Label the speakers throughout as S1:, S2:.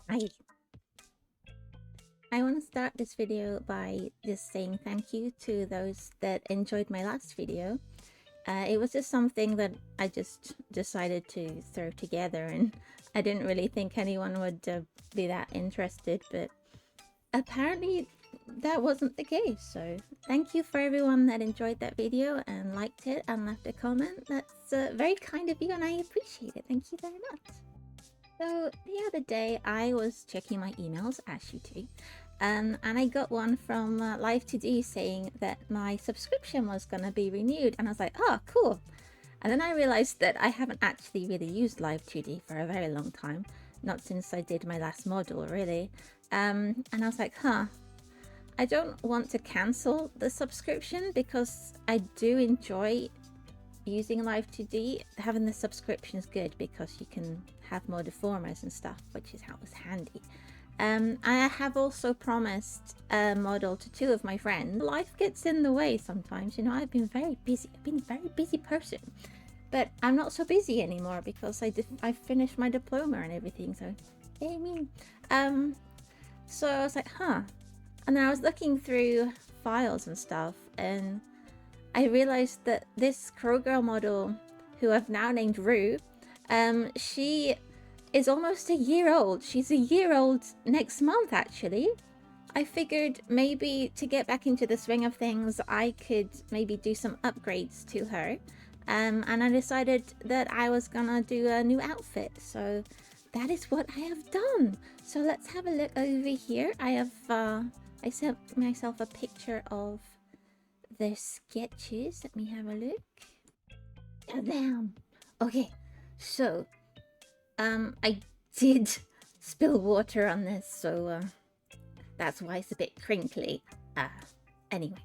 S1: Hi. I want to start this video by just saying thank you to those that enjoyed my last video. It was just something that I just decided to throw together, and I didn't really think anyone would be that interested, but apparently that wasn't the case. So thank you for everyone that enjoyed that video and liked it and left a comment. That's very kind of you, and I appreciate it. Thank you very much. So the other day I was checking my emails, as you do, and I got one from Live2D saying that my subscription was going to be renewed, and I was like, oh, cool. And then I realized that I haven't actually really used Live2D for a very long time, not since I did my last module, really. And I was like, I don't want to cancel the subscription because I do enjoy using Live2D. Having the subscription is good because you can have more deformers and stuff, which is how it was handy. I have also promised a model to two of my friends. Life gets in the way sometimes, you know. I've been very busy. I've been a very busy person, but I'm not so busy anymore because I finished my diploma and everything. So, I mean, so I was like, and then I was looking through files and stuff, and I realized that this Crowgirl model, who I've now named Rue, she is almost a year old. She's a year old next month, actually. I figured maybe to get back into the swing of things, I could maybe do some upgrades to her. And I decided that I was gonna do a new outfit. So that is what I have done. So let's have a look over here. I sent myself a picture of the sketches. Let me have a look. Damn. Okay, so I did spill water on this, so that's why it's a bit crinkly. Anyway,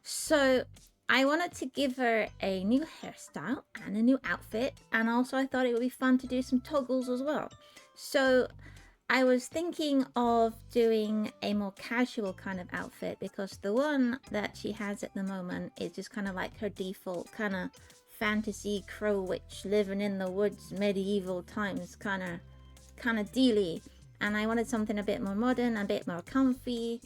S1: so I wanted to give her a new hairstyle and a new outfit, and also I thought it would be fun to do some toggles as well. So I was thinking of doing a more casual kind of outfit because the one that she has at the moment is just kind of like her default kind of fantasy crow witch living in the woods medieval times kind of dealy, and I wanted something a bit more modern, a bit more comfy,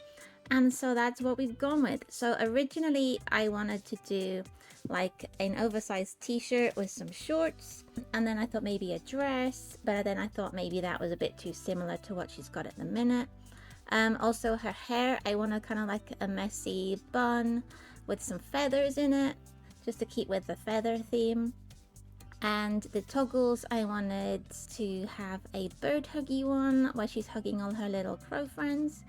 S1: and so that's what we've gone with. So originally I wanted to do like an oversized t-shirt with some shorts, and then I thought maybe a dress, but then I thought maybe that was a bit too similar to what she's got at the minute. Also her hair, I want to kind of like a messy bun with some feathers in it, just to keep with the feather theme. And the toggles, I wanted to have a bird huggy one where she's hugging all her little crow friends.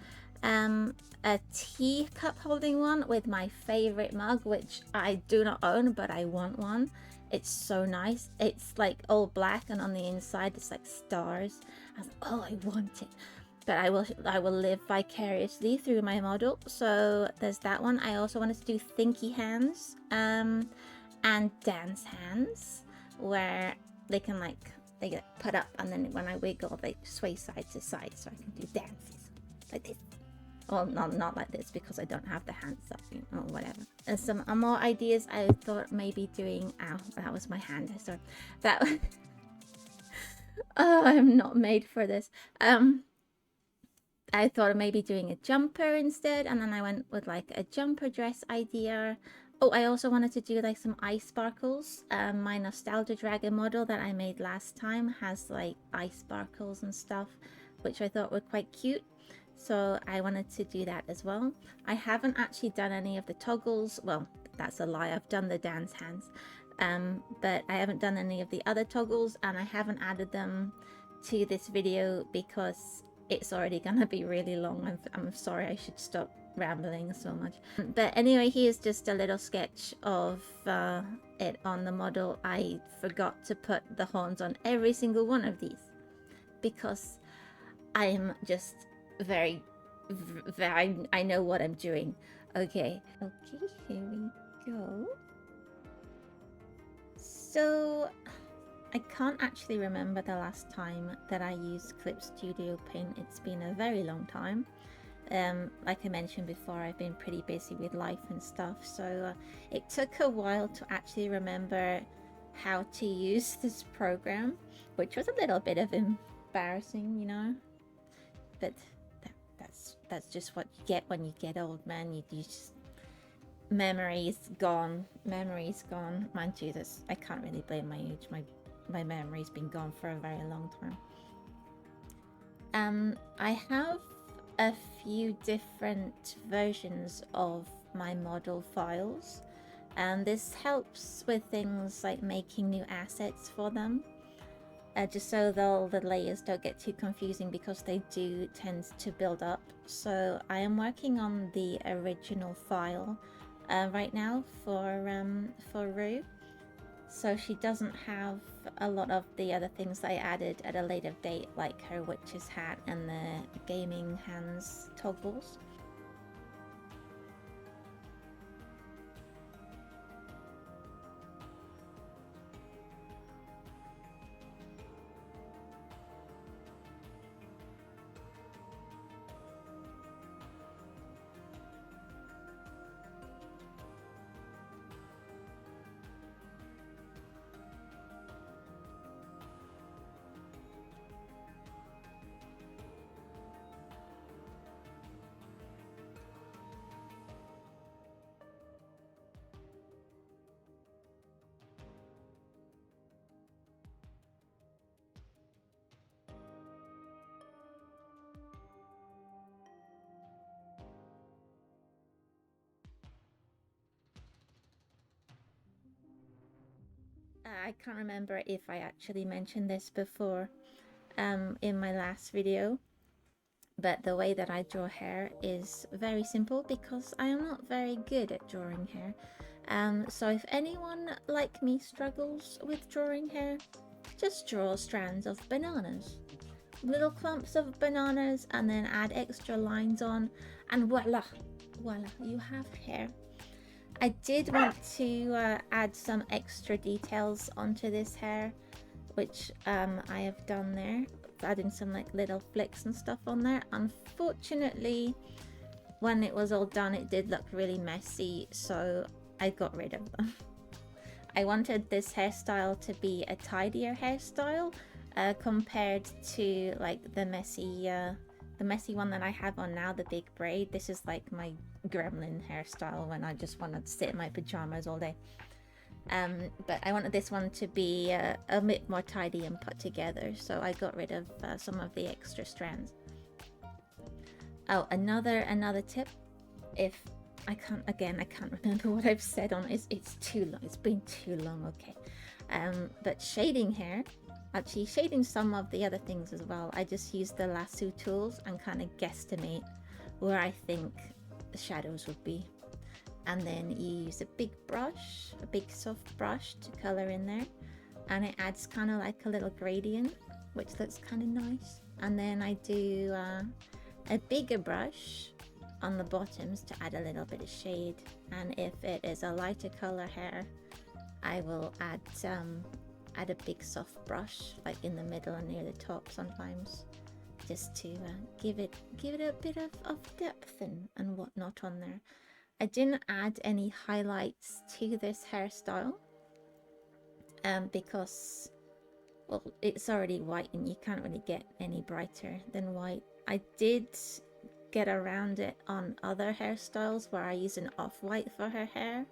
S1: A tea cup holding one with my favorite mug, which I do not own, but I want one. It's so nice. It's like all black, and on the inside it's like stars. I was like, oh, I want it. But I will live vicariously through my model. So there's that one. I also wanted to do thinky hands and dance hands, where they can they get put up, and then when I wiggle they sway side to side, so I can do dances like this. Well, not like this because I don't have the hands up, or whatever. And some more ideas. I thought maybe doing, ow, that was my hand, sorry. That oh, I'm not made for this. I thought of maybe doing a jumper instead, and then I went with like a jumper dress idea. Oh, I also wanted to do like some eye sparkles. My Nostalgia Dragon model that I made last time has like eye sparkles and stuff, which I thought were quite cute. So I wanted to do that as well. I haven't actually done any of the toggles. Well, that's a lie. I've done the dance hands, but I haven't done any of the other toggles, and I haven't added them to this video because it's already gonna be really long. I'm sorry, I should stop rambling so much. But anyway, here's just a little sketch of it on the model. I forgot to put the horns on every single one of these because I am just very I know what I'm doing. Okay, here we go. So I can't actually remember the last time that I used Clip Studio Paint. It's been a very long time. Like I mentioned before, I've been pretty busy with life and stuff, so it took a while to actually remember how to use this program, which was a little bit of embarrassing, you know. but that's just what you get when you get old, man. You just, memory's gone. Memory's gone. Mind you, this, I can't really blame my age. My memory's been gone for a very long time. I have a few different versions of my model files, and this helps with things like making new assets for them. Just so the layers don't get too confusing, because they do tend to build up. So I am working on the original file right now for Rue, so she doesn't have a lot of the other things that I added at a later date, like her witch's hat and the gaming hands toggles. I can't remember if I actually mentioned this before in my last video, but the way that I draw hair is very simple because I am not very good at drawing hair. So if anyone like me struggles with drawing hair, just draw strands of bananas. Little clumps of bananas, and then add extra lines on, and voila, voila, you have hair. I did want to add some extra details onto this hair, which I have done there, adding some like little flicks and stuff on there. Unfortunately, when it was all done, it did look really messy, so I got rid of them. I wanted this hairstyle to be a tidier hairstyle compared to like the messy one that I have on now, the big braid. This is like my gremlin hairstyle when I just want to sit in my pajamas all day. But I wanted this one to be a bit more tidy and put together, so I got rid of some of the extra strands. Oh, another tip, if I can't remember what I've said on it. It's too long. It's been too long. Okay. But shading hair, actually shading some of the other things as well. I just use the lasso tools and kind of guesstimate where I think the shadows would be, and then you use a big brush, a big soft brush to color in there, and it adds kind of like a little gradient, which looks kind of nice. And then I do a bigger brush on the bottoms to add a little bit of shade, and if it is a lighter color hair, I will add a big soft brush like in the middle and near the top sometimes, just to give it a bit of depth and whatnot on there. I didn't add any highlights to this hairstyle because, well, it's already white and you can't really get any brighter than white. I did get around it on other hairstyles where I use an off-white for her hair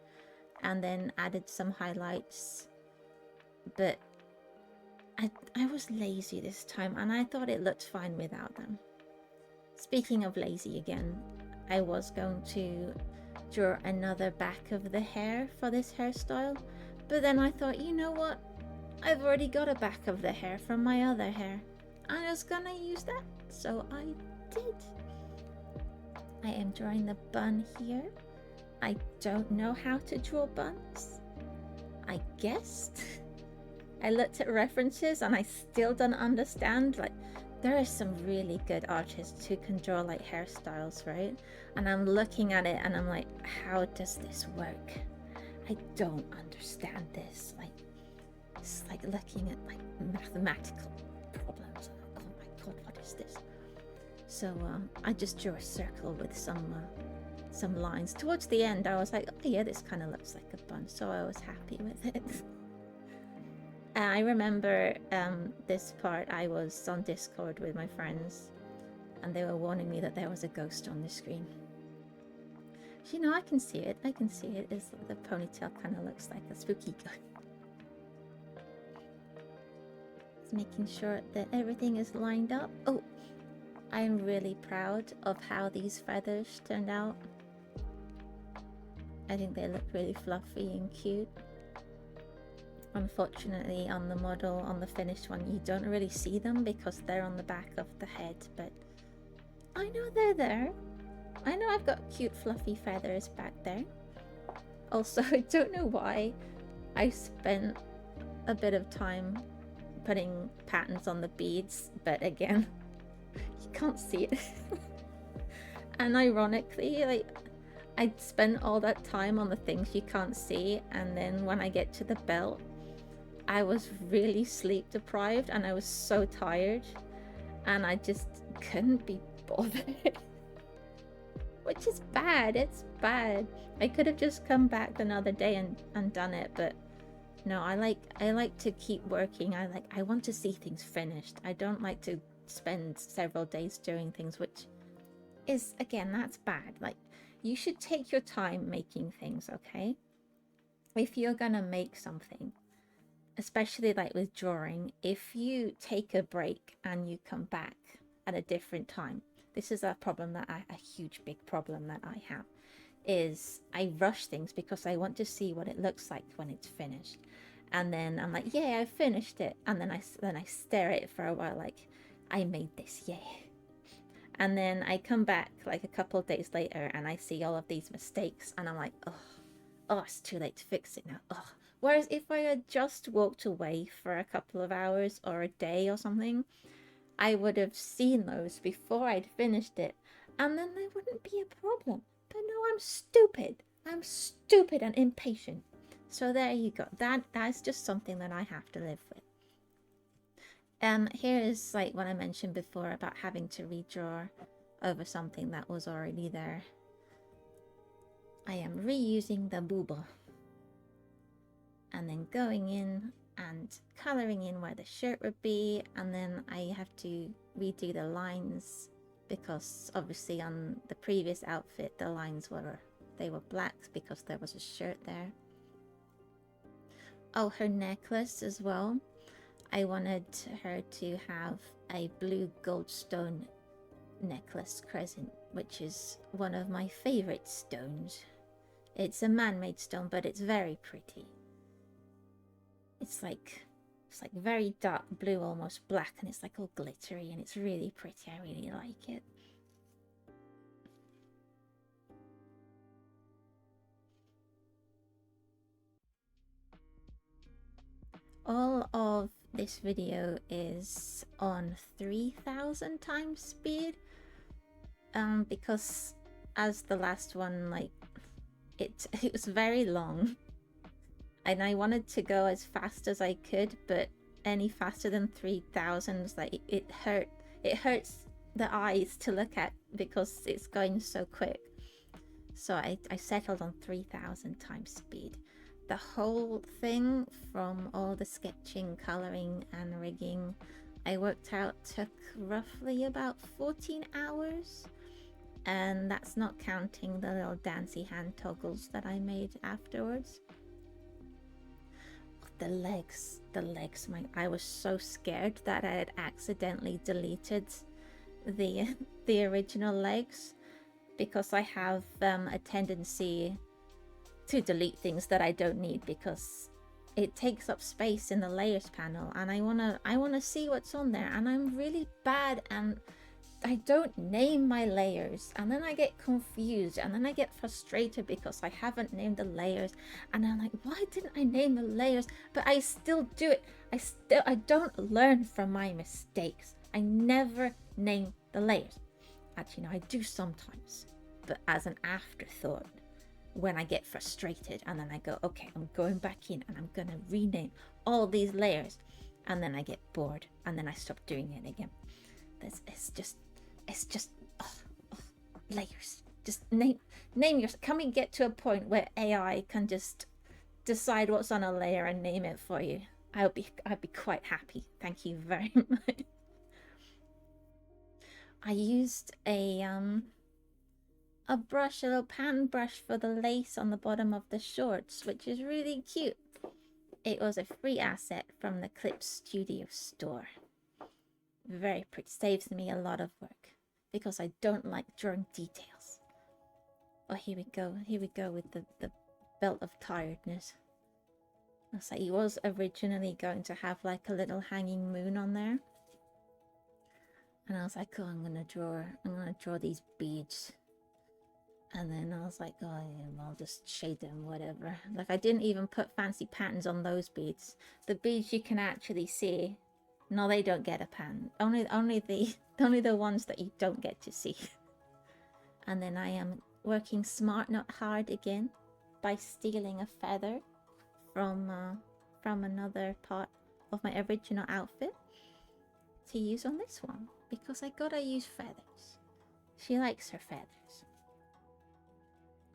S1: and then added some highlights, but I was lazy this time and I thought it looked fine without them. Speaking of lazy again, I was going to draw another back of the hair for this hairstyle, but then I thought, you know what, I've already got a back of the hair from my other hair. I was gonna use that, so I did. I am drawing the bun here. I don't know how to draw buns. I guessed. I looked at references and I still don't understand. Like, there are some really good artists who can draw like hairstyles, right? And I'm looking at it and I'm like, how does this work? I don't understand this. Like, it's like looking at like mathematical problems. Oh my god, what is this? So I just drew a circle with some lines. Towards the end, I was like, oh yeah, this kind of looks like a bun, so I was happy with it. I remember this part, I was on Discord with my friends, and they were warning me that there was a ghost on the screen. You know, I can see it. I can see it. It's, the ponytail kind of looks like a spooky ghost. Just making sure that everything is lined up. Oh, I'm really proud of how these feathers turned out. I think they look really fluffy and cute. Unfortunately, on the model, on the finished one, you don't really see them because they're on the back of the head, but I know they're there. I know I've got cute fluffy feathers back there. Also, I don't know why I spent a bit of time putting patterns on the beads, but again, you can't see it. And ironically, like, I spent all that time on the things you can't see, and then when I get to the belt, I was really sleep deprived and I was so tired and I just couldn't be bothered. Which is bad, it's bad. I could have just come back another day and done it, but no, I like to keep working. I want to see things finished. I don't like to spend several days doing things, which is, again, that's bad. Like, you should take your time making things, okay? If you're gonna make something, especially like with drawing, if you take a break and you come back at a different time, this is a problem that a huge big problem that I have, is I rush things because I want to see what it looks like when it's finished, and then I'm like, yeah, I finished it, and then I stare at it for a while like, I made this, yeah. And then I come back like a couple of days later and I see all of these mistakes and I'm like, oh, it's too late to fix it now. Oh. Whereas if I had just walked away for a couple of hours or a day or something, I would have seen those before I'd finished it, and then there wouldn't be a problem. But no, I'm stupid. I'm stupid and impatient. So there you go. That's just something that I have to live with. Here is like what I mentioned before about having to redraw over something that was already there. I am reusing the booba and then going in and coloring in where the shirt would be, and then I have to redo the lines because obviously on the previous outfit the lines were black because there was a shirt there. Oh, her necklace as well. I wanted her to have a blue goldstone necklace crescent, which is one of my favorite stones. It's a man-made stone, but it's very pretty. It's like very dark blue, almost black, and it's like all glittery, and it's really pretty. I really like it. All of this video is on 3000 times speed, because as the last one, like, it was very long. And I wanted to go as fast as I could, but any faster than 3000, like, it hurts the eyes to look at because it's going so quick. So I settled on 3000 times speed. The whole thing, from all the sketching, coloring and rigging, I worked out took roughly about 14 hours. And that's not counting the little dancy hand toggles that I made afterwards. The legs, I was so scared that I had accidentally deleted the original legs, because I have a tendency to delete things that I don't need because it takes up space in the layers panel, and I wanna see what's on there, and I'm really bad and I don't name my layers, and then I get confused, and then I get frustrated because I haven't named the layers, and I'm like, why didn't I name the layers? But I still do it. I don't learn from my mistakes. I never name the layers. Actually, no, I do sometimes, but as an afterthought when I get frustrated, and then I go, okay, I'm going back in and I'm gonna rename all these layers, and then I get bored and then I stop doing it again. It's just layers. Just name yours. Can we get to a point where AI can just decide what's on a layer and name it for you? I'd be quite happy. Thank you very much. I used a brush, a little pattern brush for the lace on the bottom of the shorts, which is really cute. It was a free asset from the Clip Studio store. Very pretty. Saves me a lot of work because I don't like drawing details. Oh, here we go. Here we go with the belt of tiredness. Looks like he was originally going to have like a little hanging moon on there. And I was like, oh, I'm gonna draw these beads. And then I was like, oh, yeah, I'll just shade them, whatever. Like, I didn't even put fancy patterns on those beads. The beads you can actually see, no, they don't get a pattern. Only the ones that you don't get to see. And then I am working smart, not hard again, by stealing a feather from another part of my original outfit to use on this one, because I gotta use feathers. She likes her feathers.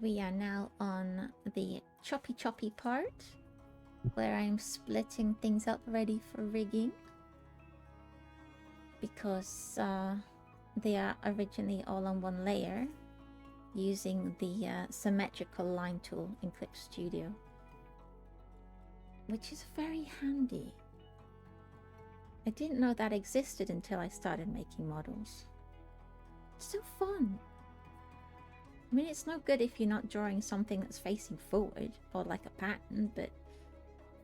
S1: We are now on the choppy part, where I'm splitting things up ready for rigging, because they are originally all on one layer using the symmetrical line tool in Clip Studio, which is very handy. I didn't know that existed until I started making models. It's so fun. I mean, it's no good if you're not drawing something that's facing forward or like a pattern, but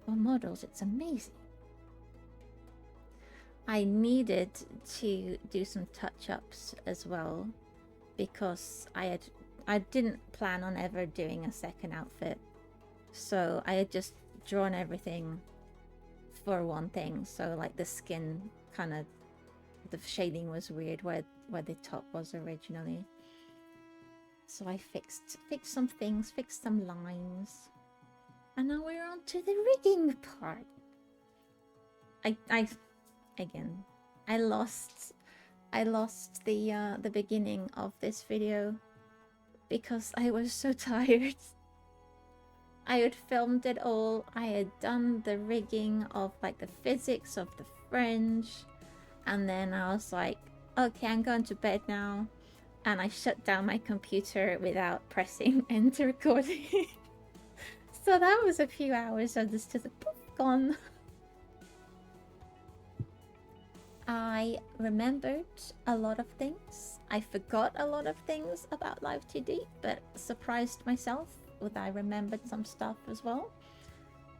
S1: for models, it's amazing. I needed to do some touch-ups as well, because I didn't plan on ever doing a second outfit. So I had just drawn everything for one thing. So like the skin kind of, the shading was weird where the top was originally. So I fixed some things, fixed some lines, and now we're on to the rigging part. I lost the beginning of this video because I was so tired. I had filmed it all. I had done the rigging of like the physics of the fringe, and then I was like, okay, I'm going to bed now. And I shut down my computer without pressing end to recording. So that was a few hours of this just poof, gone. I remembered a lot of things. I forgot a lot of things about Live2D, but surprised myself with I remembered some stuff as well.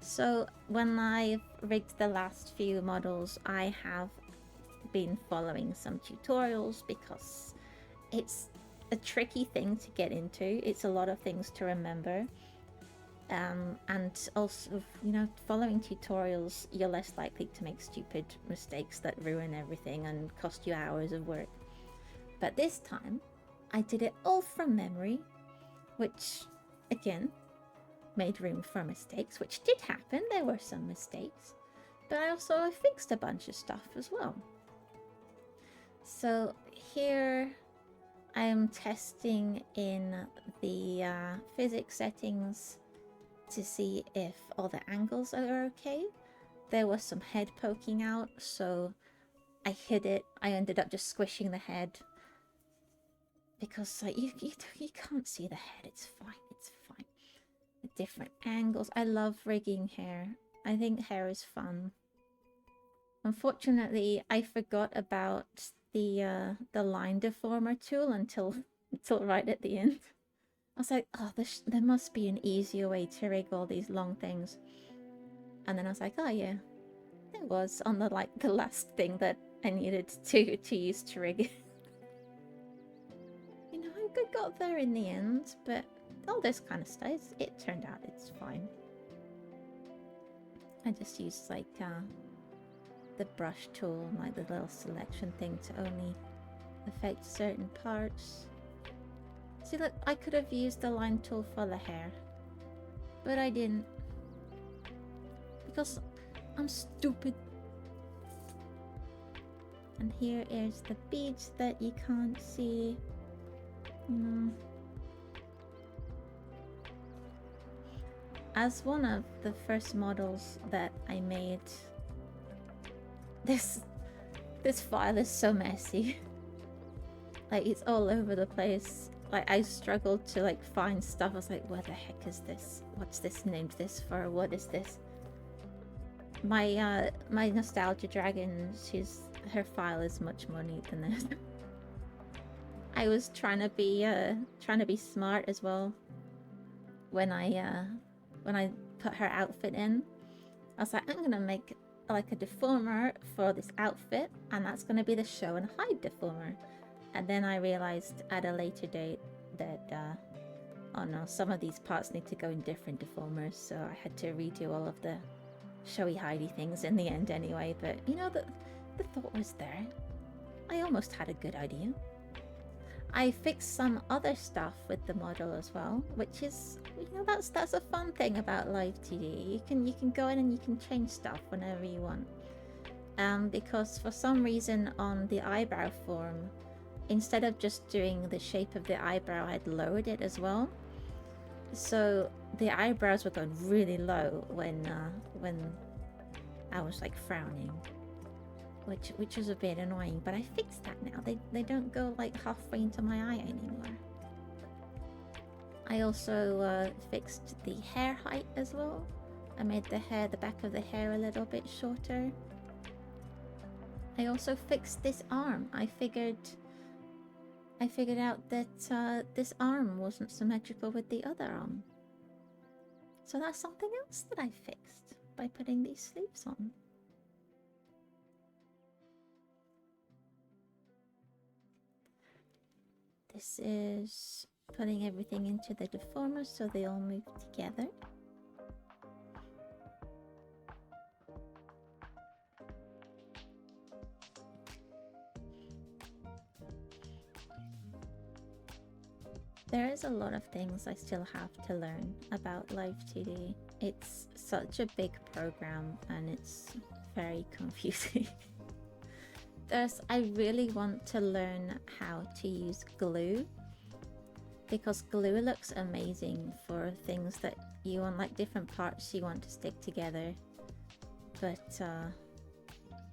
S1: So when I've rigged the last few models, I have been following some tutorials because it's a tricky thing to get into. It's a lot of things to remember. And also, you know, following tutorials, you're less likely to make stupid mistakes that ruin everything and cost you hours of work. But this time, I did it all from memory, which, again, made room for mistakes, which did happen. There were some mistakes. But I fixed a bunch of stuff as well. So here I am testing in the physics settings to see if all the angles are okay. There was some head poking out, so I hid it. I ended up just squishing the head because like, you can't see the head. It's fine. It's fine. The different angles. I love rigging hair. I think hair is fun. Unfortunately, I forgot about the line deformer tool until right at the end. I was like, oh, there must be an easier way to rig all these long things. And then I was like, oh yeah, there was on the last thing that I needed to use to rig it. You know, I got there in the end, but all this kind of stuff, it turned out it's fine. I just used like the brush tool, like the little selection thing to only affect certain parts. See, look, I could have used the line tool for the hair, but I didn't because I'm stupid. And here is the beads that you can't see. As one of the first models that I made, this file is so messy. Like, it's all over the place. Like, I struggled to like find stuff. I was like, what the heck is this? What's this named this for? What is this? My nostalgia dragon, her file is much more neat than this. I was trying to be smart as well when I put her outfit in. I was like, I'm gonna make like a deformer for this outfit, and that's gonna be the show and hide deformer. And then I realized at a later date that oh no, some of these parts need to go in different deformers, so I had to redo all of the showy hidey things in the end anyway. But you know, the thought was there. I almost had a good idea. I fixed some other stuff with the model as well, which is, you know, that's a fun thing about Live2D. You can go in and you can change stuff whenever you want. Because for some reason on the eyebrow form, instead of just doing the shape of the eyebrow, I'd lowered it as well. So the eyebrows were going really low when I was like frowning. Which was a bit annoying, but I fixed that now. They don't go like halfway into my eye anymore. I also fixed the hair height as well. I made the back of the hair a little bit shorter. I also fixed this arm. I figured out that this arm wasn't symmetrical with the other arm. So that's something else that I fixed by putting these sleeves on. This is putting everything into the deformer so they all move together. There is a lot of things I still have to learn about Live2D. It's such a big program and it's very confusing. I really want to learn how to use glue, because glue looks amazing for things that you want, like different parts you want to stick together. But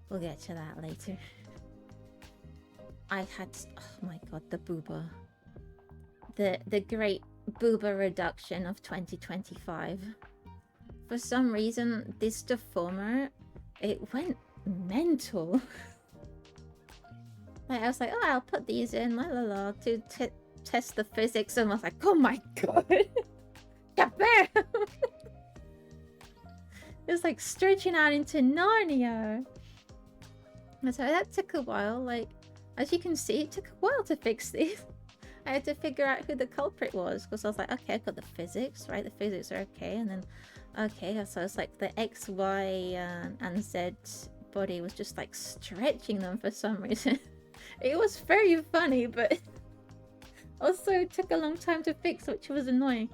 S1: we'll get to that later. I had, oh my god, the booba. The great booba reduction of 2025. For some reason, this deformer, it went mental. Like, I was like, oh, I'll put these in, to test the physics, and I was like, oh my god! Kabam! It was like stretching out into Narnia! And so that took a while, like, as you can see, it took a while to fix these. I had to figure out who the culprit was, because I was like, okay, I've got the physics, right? The physics are okay, and then, okay, so it's like the X, Y, and Z body was just like stretching them for some reason. It was very funny, but also took a long time to fix, which was annoying.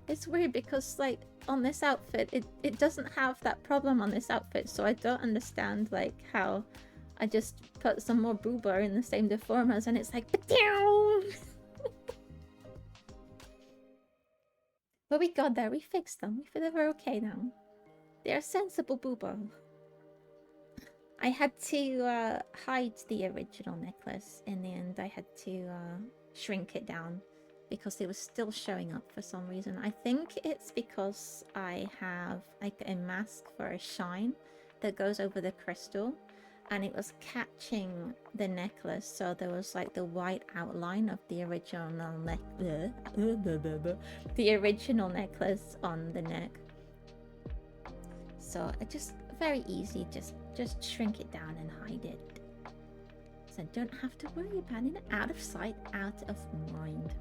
S1: It's weird because, like, on this outfit, it doesn't have that problem on this outfit, so I don't understand, like, how I just put some more booba in the same deformers and it's like, but we got there, we fixed them, we feel they're okay now. They're sensible booba. I had to hide the original necklace in the end. I had to shrink it down because it was still showing up for some reason. I think it's because I have like a mask for a shine that goes over the crystal, and it was catching the necklace, so there was like the white outline of the original necklace on the neck. So it just very easy, just shrink it down and hide it, so I don't have to worry about it. Out of sight, out of mind.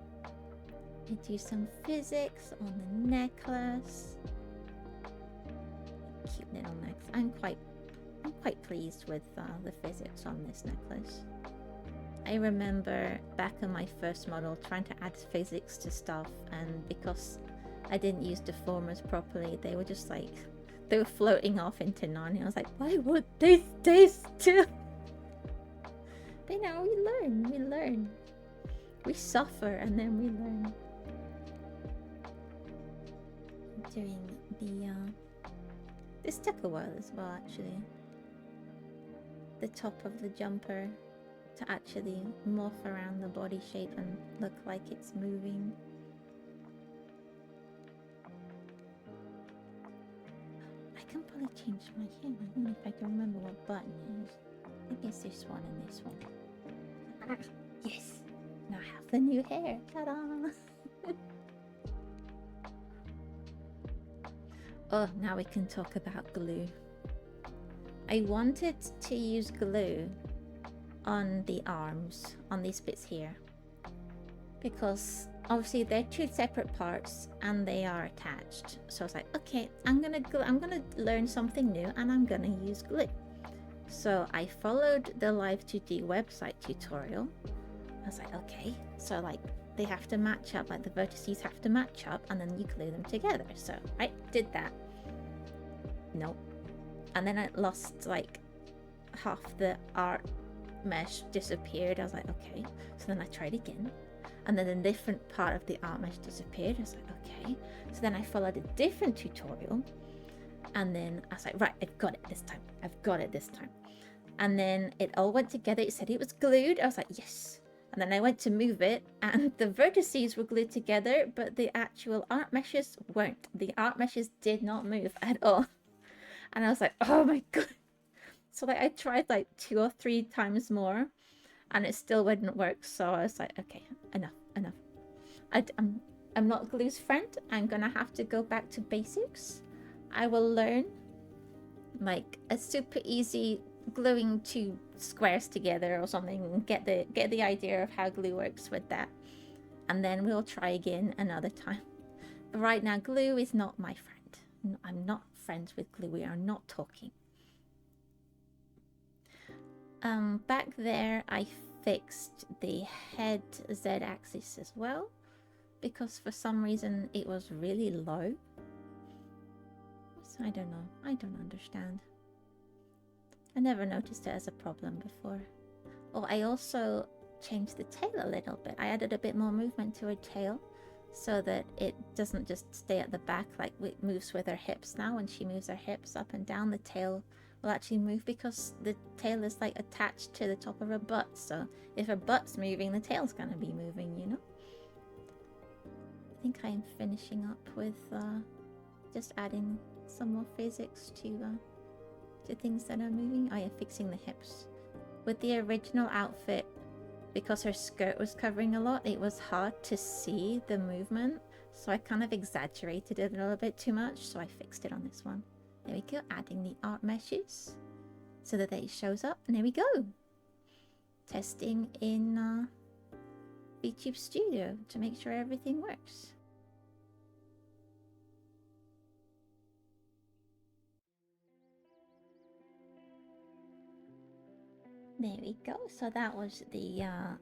S1: I do some physics on the necklace. Cute little necklace. I'm quite pleased with the physics on this necklace. I remember back on my first model trying to add physics to stuff, and because I didn't use deformers properly, they were just like, they were floating off into Narnia. I was like, why would they stay still? But you know, we learn. We suffer and then we learn. Doing the this took a while as well, actually. The top of the jumper to actually morph around the body shape and look like it's moving. I can probably change my hair. I don't know if I can remember what button it is. I think it's this one and this one. Ah, yes! Now I have the new hair. Ta-da! Oh, now we can talk about glue. I wanted to use glue on the arms, on these bits here, because obviously they're two separate parts and they are attached. So I was like, okay, I'm gonna learn something new and I'm gonna use glue. So I followed the Live2D website tutorial. I was like, okay, so like they have to match up, like the vertices have to match up and then you glue them together. So I did that. Nope. And then I lost like half the art mesh disappeared. I was like, okay. So then I tried again. And then a different part of the art mesh disappeared. I was like, okay. So then I followed a different tutorial. And then I was like, right, I've got it this time. I've got it this time. And then it all went together. It said it was glued. I was like, yes. And then I went to move it and the vertices were glued together, but the actual art meshes weren't. The art meshes did not move at all. And I was like, oh my God. So like I tried like 2 or 3 times more and it still wouldn't work. So I was like, okay, enough. I'm not glue's friend. I'm gonna have to go back to basics. I will learn like a super easy gluing 2 squares together or something, get the idea of how glue works with that, and then we'll try again another time. But right now glue is not my friend. I'm not friends with glue. We are not talking. Back there I fixed the head Z-axis as well, because for some reason it was really low. So I don't know. I don't understand. I never noticed it as a problem before. Oh, I also changed the tail a little bit. I added a bit more movement to her tail so that it doesn't just stay at the back like it moves with her hips now. When she moves her hips up and down, the tail will actually move because the tail is like attached to the top of her butt. So if her butt's moving, the tail's gonna be moving, you know? I think I'm finishing up with just adding some more physics to things that are moving. Oh yeah, fixing the hips. With the original outfit, because her skirt was covering a lot, it was hard to see the movement. So I kind of exaggerated it a little bit too much. So I fixed it on this one. There we go, adding the art meshes so that it shows up. And there we go. Testing in VTube Studio to make sure everything works. There we go. So that was the I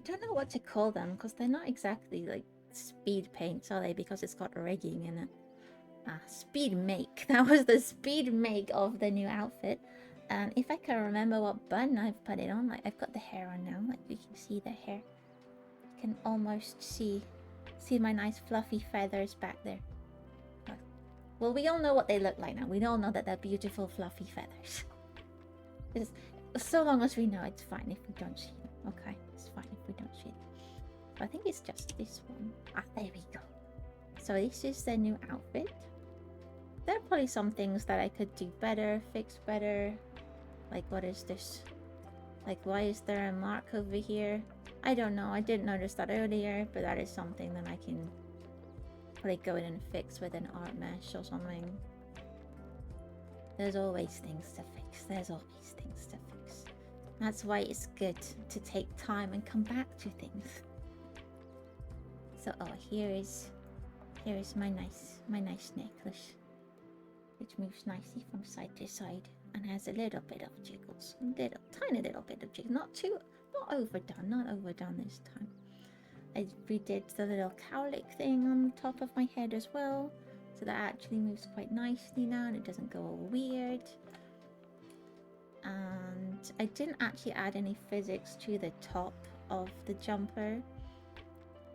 S1: don't know what to call them because they're not exactly like speed paints, are they? Because it's got rigging in it. Speed make. That was the speed make of the new outfit. And if I can remember what button I've put it on, like I've got the hair on now, like you can see the hair. You can almost see my nice fluffy feathers back there. Well, we all know what they look like now. We all know that they're beautiful fluffy feathers. Just, so long as we know, it's fine if we don't see them. Okay, it's fine if we don't see them. So I think it's just this one. There we go. So this is the new outfit. There are probably some things that I could do better, fix better. Like, what is this? Like, why is there a mark over here? I don't know. I didn't notice that earlier, but that is something that I can probably go in and fix with an art mesh or something. There's always things to fix. There's always things to fix. That's why it's good to take time and come back to things. So, here is my nice necklace, which moves nicely from side to side and has a little bit of jiggles, tiny little bit of jiggles. Not overdone this time. I redid the little cowlick thing on the top of my head as well, so that actually moves quite nicely now and it doesn't go all weird. And I didn't actually add any physics to the top of the jumper.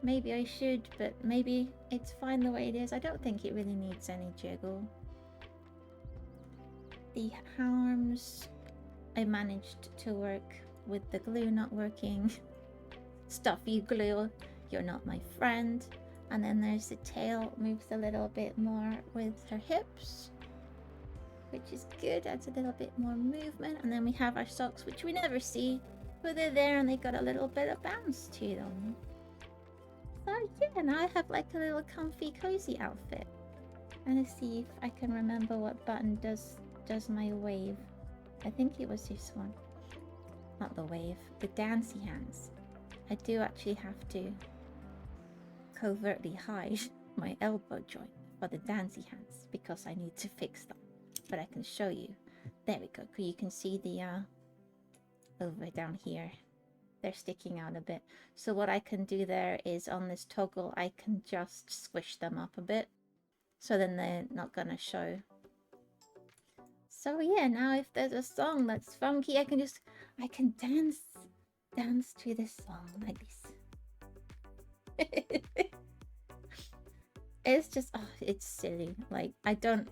S1: Maybe I should, but maybe it's fine the way it is. I don't think it really needs any jiggle. The arms I managed to work with the glue not working. Stuff you glue, you're not my friend. And then there's the tail, moves a little bit more with her hips, which is good, adds a little bit more movement. And then we have our socks, which we never see, but they're there and they got a little bit of bounce to them. So yeah, now I have like a little comfy cozy outfit. And let's see if I can remember what button does my wave. I think it was this one. Not the wave, the dancey hands. I do actually have to covertly hide my elbow joint for the dancey hands because I need to fix them. But I can show you. There we go. You can see the over down here. They're sticking out a bit. So what I can do there is on this toggle, I can just squish them up a bit. So then they're not gonna show. So yeah, now if there's a song that's funky, I can dance to this song like this. It's just, oh, it's silly. Like I don't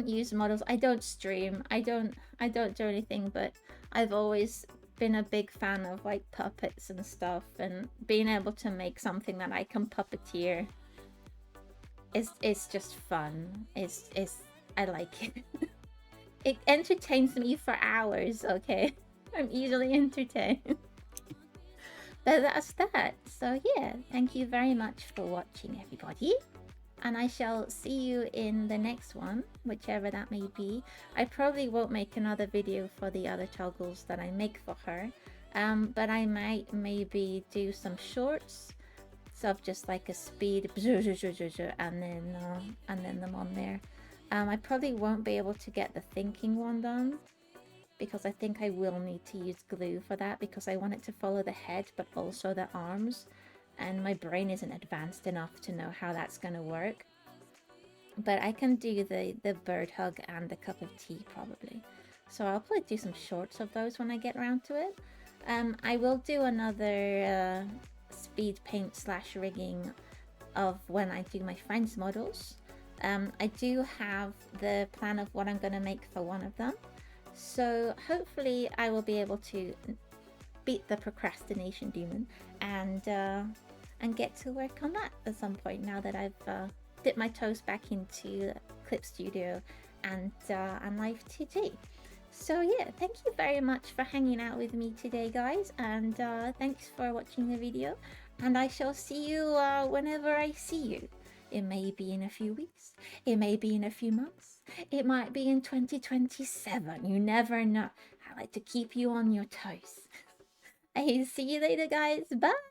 S1: use models. I don't stream. I don't do anything. But I've always been a big fan of like puppets and stuff, and being able to make something that I can puppeteer. It's just fun. I like it. It entertains me for hours. Okay, I'm easily entertained. But that's that. So yeah, thank you very much for watching, everybody. And I shall see you in the next one, whichever that may be. I probably won't make another video for the other toggles that I make for her. But I might maybe do some shorts. So of just like a speed and then them on there. I probably won't be able to get the thinking one done, because I think I will need to use glue for that, because I want it to follow the head but also the arms, and my brain isn't advanced enough to know how that's going to work. But I can do the bird hug and the cup of tea probably. So I'll probably do some shorts of those when I get around to it. I will do another speed paint / rigging of when I do my friends models. I do have the plan of what I'm going to make for one of them. So hopefully I will be able to beat the procrastination demon and get to work on that at some point, now that I've dipped my toes back into Clip Studio and Live2D. So yeah, thank you very much for hanging out with me today, guys, and thanks for watching the video, and I shall see you whenever I see you. It may be in a few weeks, it may be in a few months, it might be in 2027, you never know. I like to keep you on your toes. I see you later, guys. Bye!